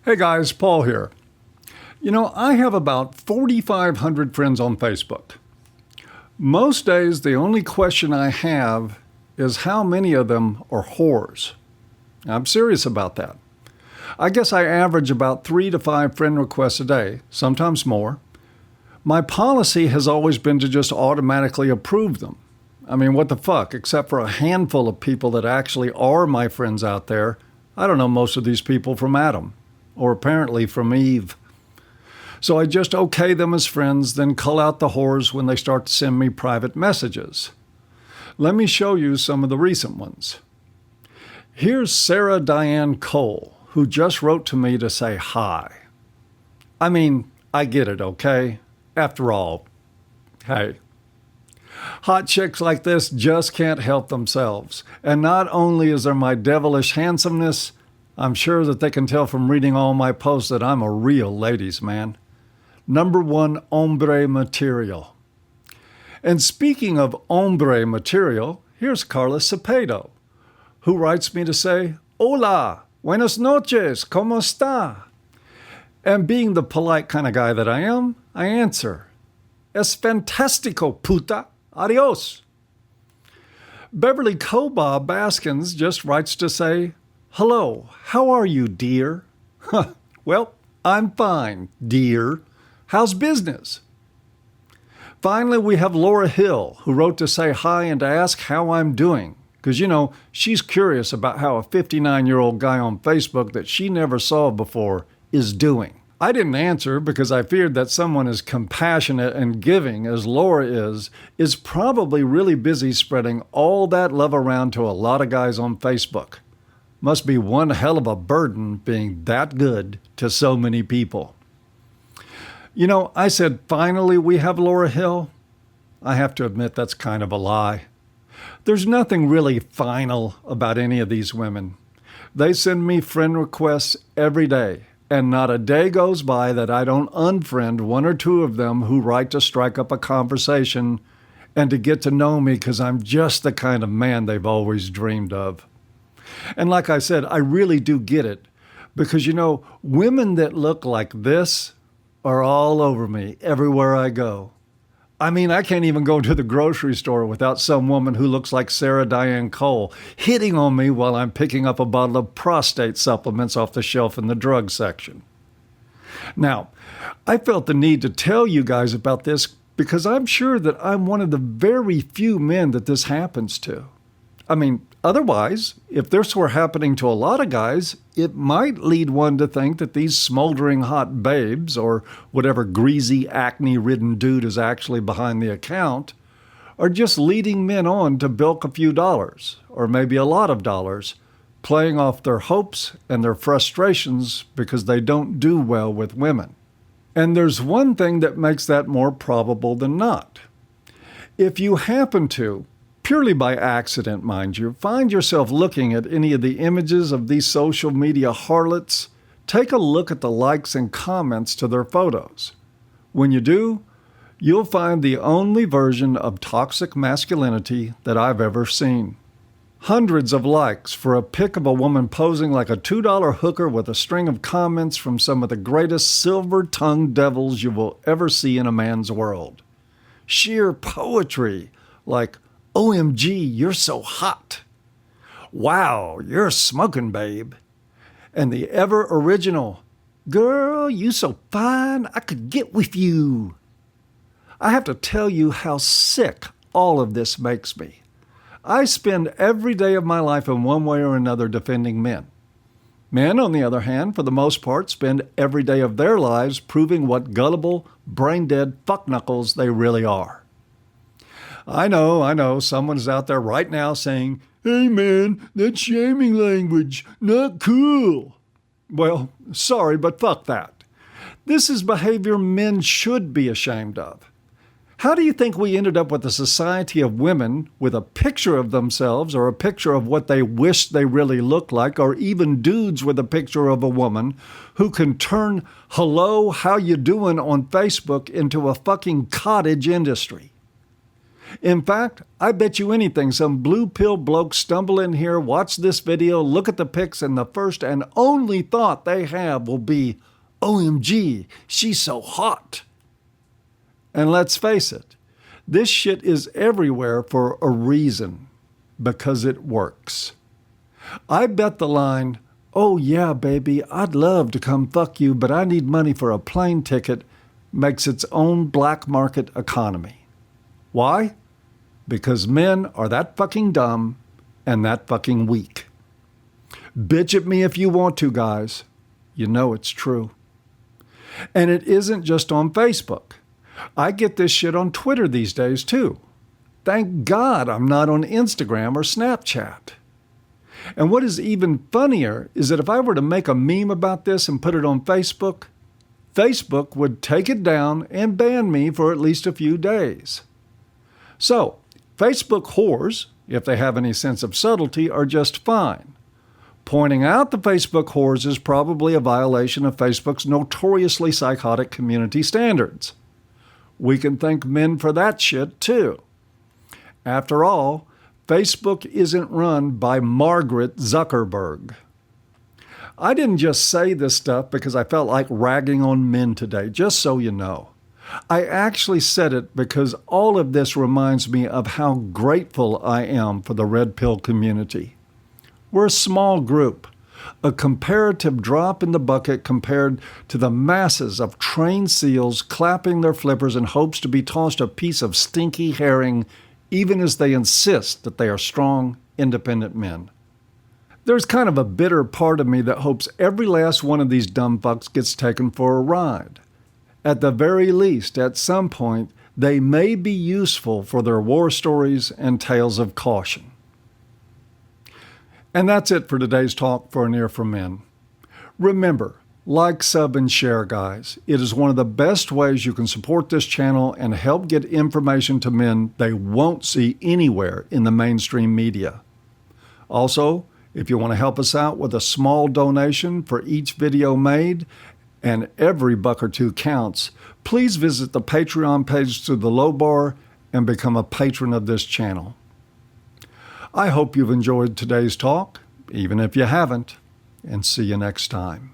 Hey guys, Paul here. I have about 4,500 friends on Facebook. Most days, the only question I have is how many of them are whores. I'm serious about that. I guess I average about 3 to 5 friend requests a day, sometimes more. My policy has always been to just automatically approve them. I mean, what the fuck? Except for a handful of people that actually are my friends out there, I don't know most of these people from Adam, or apparently from Eve. So I just okay them as friends, then cull out the whores when they start to send me private messages. Let me show you some of the recent ones. Here's Sarah Diane Cole, who just wrote to me to say hi. I mean, I get it, okay? After all, hey. Hot chicks like this just can't help themselves. And not only is there my devilish handsomeness, I'm sure that they can tell from reading all my posts that I'm a real ladies' man. Number 1, hombre material. And speaking of hombre material, here's Carla Cepeda, who writes me to say, Hola, buenas noches, ¿cómo está? And being the polite kind of guy that I am, I answer, Es fantastico, puta, adios. Beverly Cobaw Baskins just writes to say, Hello, how are you, dear? Well, I'm fine, dear. How's business? Finally, we have Laura Hill, who wrote to say hi and to ask how I'm doing. Because, she's curious about how a 59-year-old guy on Facebook that she never saw before is doing. I didn't answer because I feared that someone as compassionate and giving as Laura is probably really busy spreading all that love around to a lot of guys on Facebook. Must be one hell of a burden being that good to so many people. I said, finally we have Laura Hill. I have to admit that's kind of a lie. There's nothing really final about any of these women. They send me friend requests every day, and not a day goes by that I don't unfriend 1 or 2 of them who write to strike up a conversation and to get to know me because I'm just the kind of man they've always dreamed of. And like I said, I really do get it because, women that look like this are all over me everywhere I go. I mean, I can't even go to the grocery store without some woman who looks like Sarah Diane Cole hitting on me while I'm picking up a bottle of prostate supplements off the shelf in the drug section. Now, I felt the need to tell you guys about this because I'm sure that I'm one of the very few men that this happens to. I mean, otherwise, if this were happening to a lot of guys, it might lead one to think that these smoldering hot babes, or whatever greasy, acne-ridden dude is actually behind the account, are just leading men on to bilk a few dollars, or maybe a lot of dollars, playing off their hopes and their frustrations because they don't do well with women. And there's one thing that makes that more probable than not. If you happen to, purely by accident, mind you, find yourself looking at any of the images of these social media harlots, take a look at the likes and comments to their photos. When you do, you'll find the only version of toxic masculinity that I've ever seen. Hundreds of likes for a pic of a woman posing like a $2 hooker with a string of comments from some of the greatest silver-tongued devils you will ever see in a man's world. Sheer poetry, like, OMG, you're so hot. Wow, you're smoking, babe. And the ever original, girl, you so fine, I could get with you. I have to tell you how sick all of this makes me. I spend every day of my life in one way or another defending men. Men, on the other hand, for the most part, spend every day of their lives proving what gullible, brain-dead fuckknuckles they really are. I know, someone's out there right now saying, hey man, that's shaming language, not cool. Well, sorry, but fuck that. This is behavior men should be ashamed of. How do you think we ended up with a society of women with a picture of themselves or a picture of what they wish they really looked like, or even dudes with a picture of a woman who can turn hello, how you doing on Facebook into a fucking cottage industry? In fact, I bet you anything some blue pill bloke stumble in here, watch this video, look at the pics, and the first and only thought they have will be, OMG, she's so hot. And let's face it, this shit is everywhere for a reason, because it works. I bet the line, oh yeah, baby, I'd love to come fuck you, but I need money for a plane ticket, makes its own black market economy. Why? Because men are that fucking dumb and that fucking weak. Bitch at me if you want to, guys. You know it's true. And it isn't just on Facebook. I get this shit on Twitter these days, too. Thank God I'm not on Instagram or Snapchat. And what is even funnier is that if I were to make a meme about this and put it on Facebook, Facebook would take it down and ban me for at least a few days. So, Facebook whores, if they have any sense of subtlety, are just fine. Pointing out the Facebook whores is probably a violation of Facebook's notoriously psychotic community standards. We can thank men for that shit, too. After all, Facebook isn't run by Margaret Zuckerberg. I didn't just say this stuff because I felt like ragging on men today, just so you know. I actually said it because all of this reminds me of how grateful I am for the red pill community. We're a small group, a comparative drop in the bucket compared to the masses of trained seals clapping their flippers in hopes to be tossed a piece of stinky herring, even as they insist that they are strong, independent men. There's kind of a bitter part of me that hopes every last one of these dumb fucks gets taken for a ride. At the very least, at some point, they may be useful for their war stories and tales of caution. And that's it for today's talk for An Ear for Men. Remember, like, sub, and share, guys. It is one of the best ways you can support this channel and help get information to men they won't see anywhere in the mainstream media. Also, if you want to help us out with a small donation for each video made, and every buck or two counts, please visit the Patreon page through the low bar and become a patron of this channel. I hope you've enjoyed today's talk, even if you haven't, and see you next time.